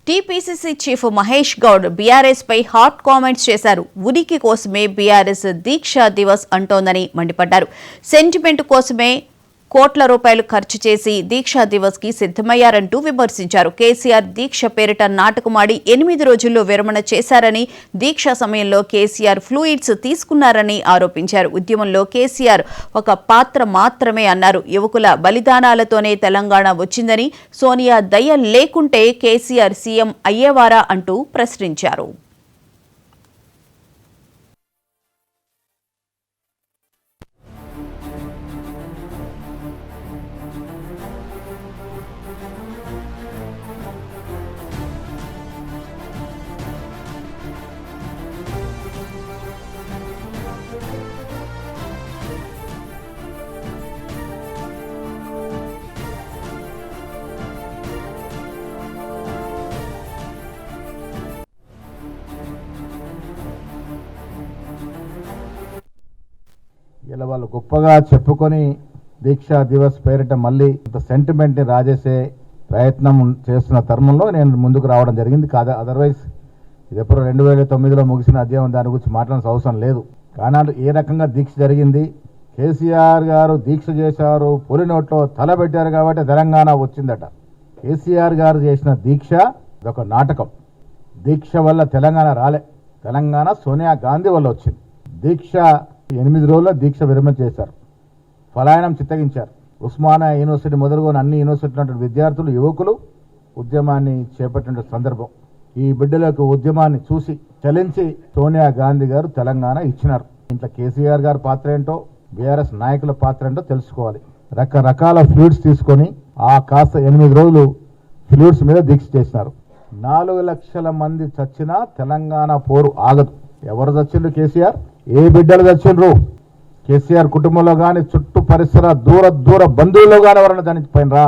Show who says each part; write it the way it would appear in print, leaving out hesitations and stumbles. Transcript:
Speaker 1: TPCC chief Mahesh Goud BRS పై hot comments చేశారు. ఉనికి కోసమే బీఆర్ఎస్ దీక్షా దివస్ అంటోందని మండిపడ్డారు. సెంటిమెంట్ కోసమే కోట్ల రూపాయలు ఖర్చు చేసి దీక్షా దివస్ కి సిద్ధమయ్యారంటూ విమర్శించారు. కేసీఆర్ దీక్ష పేరిట నాటకమాడి 8 రోజుల్లో విరమణ చేశారని, దీక్ష సమయంలో కేసీఆర్ ఫ్లూయిడ్స్ తీసుకున్నారని ఆరోపించారు. ఉద్యమంలో కేసీఆర్ ఒక పాత్ర మాత్రమే అన్నారు. యువకుల బలిదానాలతోనే తెలంగాణ వచ్చిందని, సోనియా దయ లేకుంటే కేసీఆర్ సీఎం అయ్యేవారా అంటూ ప్రశ్నించారు.
Speaker 2: ఇలా వాళ్ళు గొప్పగా చెప్పుకొని దీక్షా దివస్ పేరిట మళ్ళీ సెంటిమెంట్ని రాజేసే ప్రయత్నం చేస్తున్న తరుణంలో నేను ముందుకు రావడం జరిగింది. కాదా అదర్వైజ్ ఇది ఎప్పుడు 2009లో ముగిసిన అధ్యాయం, దాని గురించి మాట్లాడాల్సిన అవసరం లేదు. కానీ ఏ రకంగా దీక్ష జరిగింది, కేసీఆర్ గారు దీక్ష చేశారు, పొలి నోట్లో తల పెట్టారు కాబట్టి తెలంగాణ వచ్చిందట. కేసీఆర్ గారు చేసిన దీక్ష ఇదొక నాటకం. దీక్ష వల్ల తెలంగాణ రాలే, తెలంగాణ సోనియా గాంధీ వల్ల వచ్చింది. దీక్ష 8 రోజుల్లో దీక్ష విరమణ చేశారు, పలాయనం చిత్తగించారు. ఉస్మానియా యూనివర్సిటీ మొదలుకొని అన్ని యూనివర్సిటీల విద్యార్థులు, యువకులు ఉద్యమాన్ని చేపట్టిన సందర్భం. ఈ బిడ్డలకు ఉద్యమాన్ని చూసి చలించి సోనియా గాంధీ గారు తెలంగాణ ఇచ్చినారు. ఇంట్లో కేసీఆర్ గారి పాత్ర ఏంటో, బీఆర్ఎస్ నాయకుల పాత్ర ఏంటో తెలుసుకోవాలి. రకరకాల ఫ్లూయిడ్స్ తీసుకొని కాస్త 8 రోజులు ఫ్లూయిడ్స్ మీద దీక్ష చేసినారు. 4 లక్షల మంది చచ్చినా తెలంగాణ పోరు ఆగదు. ఎవరు చచ్చిండ్రు? కేసీఆర్. ఏ బిడ్డలు చచ్చిండ్రు? కేసీఆర్ కుటుంబంలో కానీ చుట్టూ పరిసర దూర బంధువుల్లో కానీ ఎవరన్నా చనిపోయినరా?